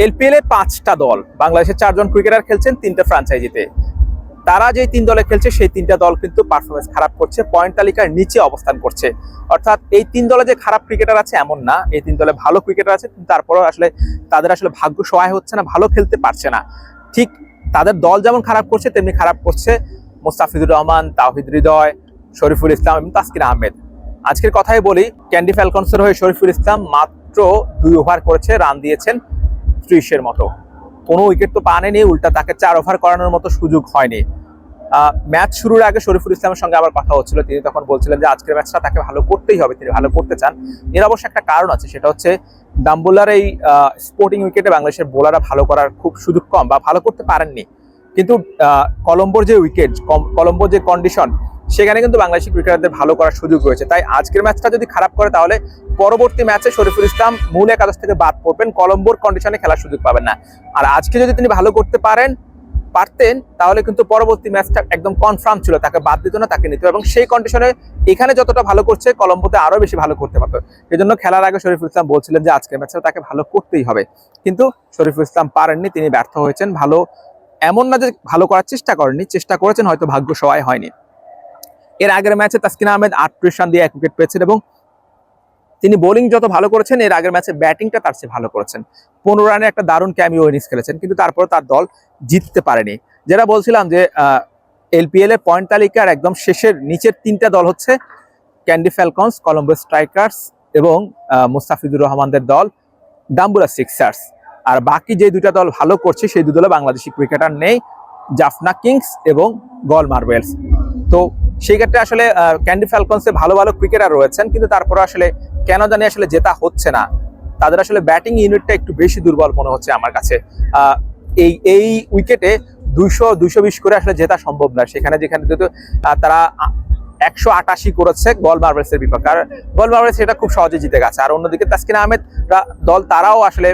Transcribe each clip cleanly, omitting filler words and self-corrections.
LPL এ 5টা দল, বাংলাদেশের 4জন ক্রিকেটার খেলছেন 3টে ফ্র্যাঞ্চাইজিতে। তারা যে 3 দলে খেলছে সেই 3টা দল কিন্তু পারফরমেন্স খারাপ করছে, পয়েন্ট তালিকার নিচে অবস্থান করছে। অর্থাৎ এই 3 দলে যে খারাপ ক্রিকেটার আছে এমন না, এই 3 দলে ভালো ক্রিকেটার আছে, কিন্তু তারপরেও আসলে তাদের আসলে ভাগ্য সহায় হচ্ছে না, ভালো খেলতে পারছে না। ঠিক তাদের দল যেমন খারাপ করছে তেমনি খারাপ করছে মোস্তাফিজুর রহমান, তাওহিদ হৃদয়, শরীফুল ইসলাম এবং তাসকিন আহমেদ। আজকের কথাই বলি, ক্যান্ডি ফ্যালকনসের হয়ে শরীফুল ইসলাম মাত্র 2 ওভার করেছে, রান দিয়েছেন 30-এর মতো, কোনো উইকেট তো পানেনি, উল্টা তাকে 4 ওভার করানোর মতো সুযোগ হয়নি। ম্যাচ শুরুর আগে শরীফুল ইসলামের সঙ্গে আবার কথা হচ্ছিল, তিনি তখন বলছিলেন যে আজকের ম্যাচটা তাকে ভালো করতেই হবে, তিনি ভালো করতে চান। এর অবশ্য একটা কারণ আছে, সেটা হচ্ছে ডাম্বুলার এই স্পোর্টিং উইকেটে বাংলাদেশের বোলাররা ভালো করার খুব সুযোগ কম বা ভালো করতে পারেননি। কিন্তু কলম্বোর যে উইকেট, কলম্বোর যে কন্ডিশন, সেখানে কিন্তু বাংলাদেশি ক্রিকেটারদের ভালো করার সুযোগ রয়েছে। তাই আজকের ম্যাচটা যদি খারাপ করে তাহলে পরবর্তী ম্যাচে শরীফুল ইসলাম মূল একাদশ থেকে বাদ পড়বেন, কলম্বোর কন্ডিশনে খেলার সুযোগ পাবেন না। আর আজকে যদি তিনি ভালো করতে পারতেন তাহলে কিন্তু পরবর্তী ম্যাচটা একদম কনফার্ম ছিল, তাকে বাদ দিত না, তাকে নিত। এবং সেই কন্ডিশনে এখানে যতটা ভালো করছে কলম্বোতে আরো বেশি ভালো করতে পারতো। এই জন্য খেলার আগে শরীফুল ইসলাম বলছিলেন যে আজকের ম্যাচটা তাকে ভালো করতেই হবে, কিন্তু শরীফুল ইসলাম পারেননি, তিনি ব্যর্থ হয়েছেন। ভালো এমন না যে ভালো করার চেষ্টা করেননি, চেষ্টা করেছেন, হয়তো ভাগ্য সহায় হয়নি। এর আগের ম্যাচে তাসকিন আহমেদ 38 রান দিয়ে 1 উইকেট পেয়েছেন এবং তিনি বোলিং যত ভালো করেছেন, এর আগের ম্যাচে ব্যাটিংটা তার চেয়ে ভালো করেছেন। 15 রানে একটা দারুণ ক্যামিও ইনিংস খেলেছেন, কিন্তু তারপরে তার দল জিততে পারেনি। যেটা বলছিলাম যে এলপিএল এর পয়েন্ট তালিকার একদম শেষের নিচের 3টা দল হচ্ছে ক্যান্ডি ফ্যালকনস, কলম্বো স্ট্রাইকার্স এবং মুস্তাফিজুর রহমানদের দল ডাম্বুলা সিক্সার্স। আর বাকি যে 2টা দল ভালো করছে সেই 2 দলে বাংলাদেশি ক্রিকেটার নেই, জাফনা কিংস এবং গল মার্বেলস। তো সেই ক্ষেত্রে আসলে ক্যান্ডি ফ্যালকনসে ভালো ভালো ক্রিকেটার রয়েছেন, কিন্তু তারপরে আসলে কেন জানি আসলে জেতা হচ্ছে না। তাদের আসলে ব্যাটিং ইউনিটটা একটু বেশি দুর্বল মনে হচ্ছে আমার কাছে। এই উইকেটে 200-220 করে আসলে জেতা সম্ভব না, যেখানে তারা 188 করেছে গল মার্বেলসের বিপক্ষে, আর গল মার্বেলস এটা খুব সহজে জিতে গেছে। আর অন্যদিকে তাসকিন আহমেদ দল তারাও আসলে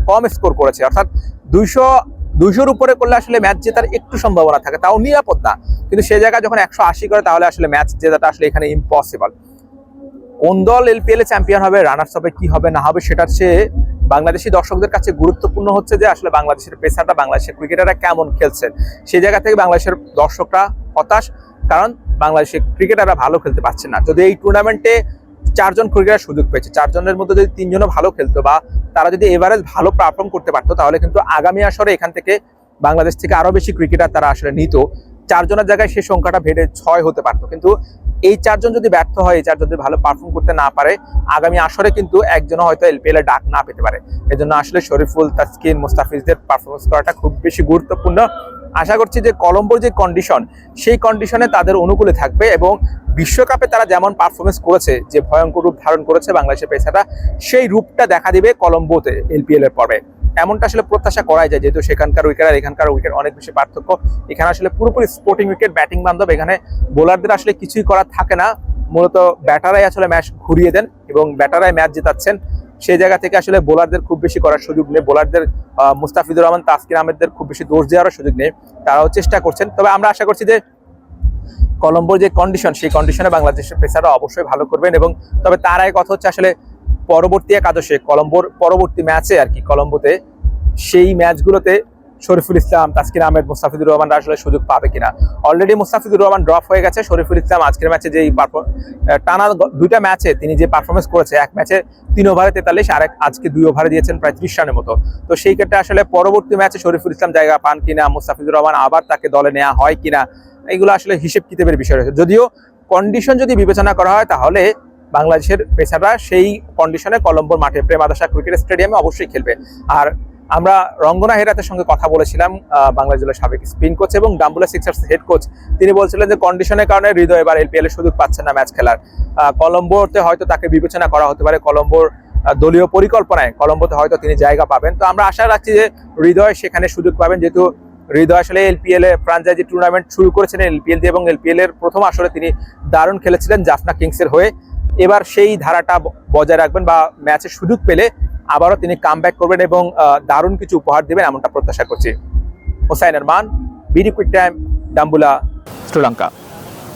কম স্কোর করেছে, অর্থাৎ 200-200-র উপরে করলে আসলে ম্যাচ জেতার একটু সম্ভাবনা থাকে, তাও নিরাপদ না। কিন্তু সেই জায়গায় যখন 180 করে তাহলে আসলে ম্যাচ জেতাটা আসলে এখানে ইম্পসিবল। কোন দল এলপিএল এ চ্যাম্পিয়ন হবে, রানার্স হবে, কি হবে না হবে, সেটার চেয়ে বাংলাদেশি দর্শকদের কাছে গুরুত্বপূর্ণ হচ্ছে যে আসলে বাংলাদেশের পেসাররা, বাংলাদেশের ক্রিকেটাররা কেমন খেলছেন। সেই জায়গা থেকে বাংলাদেশের দর্শকরা হতাশ, কারণ বাংলাদেশের ক্রিকেটাররা ভালো খেলতে পারছে না। যদি এই টুর্নামেন্টে 4জন ক্রিকেটার সুযোগ পেয়েছে, 4 জনের মধ্যে যদি 3 জনও ভালো খেলতো বা তারা যদি এভারেজ ভালো পারফর্ম করতে পারতো, তাহলে কিন্তু আগামী আসরে এখান থেকে বাংলাদেশ থেকে আরো বেশি ক্রিকেটার তারা আসলে নিত। 4 জনের জায়গায় সেই সংখ্যাটা বেড়ে 6 হতে পারতো। কিন্তু এই 4 জন যদি ব্যর্থ হয়, এই 4 জন যদি ভালো পারফর্ম করতে না পারে, আগামী আসরে কিন্তু একজনও হয়তো এলপিএল এর ডাক না পেতে পারে। এজন্য আসলে শরীফুল, তাসকিন, মুস্তাফিজদের পারফরমেন্স করাটা খুব বেশি গুরুত্বপূর্ণ। আশা করছি যে কলম্বোর যে কন্ডিশন, সেই কন্ডিশনে তাদের অনুকূলে থাকবে এবং বিশ্বকাপে তারা যেমন পারফরমেন্স করেছে, যে ভয়ঙ্কর রূপ ধারণ করেছে বাংলাদেশের পেসাররা, সেই রূপটা দেখা দিবে কলম্বোতে এলপিএল এর পর্বে। এমনটা আসলে প্রত্যাশা করাই যায়, যেহেতু সেখানকার উইকেট আর এখানকার উইকেট অনেক বেশি পার্থক্য। এখানে আসলে পুরোপুরি স্পোর্টিং উইকেট, ব্যাটিং বান্ধব, এখানে বোলারদের আসলে কিছুই করার থাকে না, মূলত ব্যাটারাই আসলে ম্যাচ ঘুরিয়ে দেন এবং ব্যাটারাই ম্যাচ জেতাচ্ছেন। সেই জায়গা থেকে আসলে বোলারদের খুব বেশি করার সুযোগ নেই, বোলারদের মুস্তাফিজুর রহমান, তাসকিন আহমেদদের খুব বেশি দোষ দেওয়ারও সুযোগ নেই, তারাও চেষ্টা করছেন। তবে আমরা আশা করছি যে কলম্বোর যে কন্ডিশন, সেই কন্ডিশনে বাংলাদেশের পেসাররা অবশ্যই ভালো করবেন। এবং তবে তার আগে কথা হচ্ছে আসলে পরবর্তী একাদশে, কলম্বোর পরবর্তী ম্যাচে আর কি, কলম্বোতে সেই ম্যাচগুলোতে শরীফুল ইসলাম, তাসকিন আহমেদ, মুস্তাফিজুর রহমানরা আসলে সুযোগ পাবে কিনা। অলরেডি মুস্তাফিজুর রহমান ড্রপ হয়ে গেছে, শরীফুল ইসলাম আজকের ম্যাচে যেই টানা 2টা ম্যাচে তিনি যে পারফরমেন্স করেছে, এক ম্যাচে 3 ওভারে 43, আর আজকে 2 ওভারে দিয়েছেন প্রায় 30 রানের মতো। তো সেই ক্ষেত্রে আসলে পরবর্তী ম্যাচে শরীফুল ইসলাম জায়গা পান কিনা, মুস্তাফিজুর রহমান আবার তাকে দলে নেওয়া হয় কিনা, এগুলো আসলে হিসেব কিতাবের বিষয় রয়েছে। যদিও কন্ডিশন যদি বিবেচনা করা হয়, তাহলে বাংলাদেশের পেসাররা সেই কন্ডিশনে কলম্বোর মাঠে প্রেমাদাসা ক্রিকেট স্টেডিয়ামে অবশ্যই খেলবে। আর আমরা রঙ্গনা হেরাতের সঙ্গে কথা বলেছিলাম, বাংলাদেশ দলের সাবেক স্পিন কোচ এবং ডাম্বুলা সিক্সার্স হেড কোচ। তিনি বলছিলেন যে কন্ডিশনের কারণে হৃদয় এবার এলপিএল এর সুযোগ পাচ্ছেন না ম্যাচ খেলার। কলম্বোতে হয়তো তাকে বিবেচনা করা হতে পারে, কলম্বোর দলীয় পরিকল্পনায় কলম্বোতে হয়তো তিনি জায়গা পাবেন। তো আমরা আশা রাখছি যে হৃদয় সেখানে সুযোগ পাবেন, যেহেতু হৃদয় আসলে এলপিএল এ ফ্র্যাঞ্চাইজি টুর্নামেন্ট শুরু করেছিলেন এলপিএল দিয়ে, এবং এলপিএল এর প্রথম আসরে তিনি দারুণ খেলেছিলেন জাফনা কিংসের হয়ে। এবার সেই ধারাটা বজায় রাখবেন বা ম্যাচের সুযোগ পেলে আবারও তিনি কামব্যাক করবেন এবং দারুণ কিছু উপহার দেবেন, এমনটা প্রত্যাশা করছি। Hossain Arman, BD quick time, Dambulla, Sri Lanka.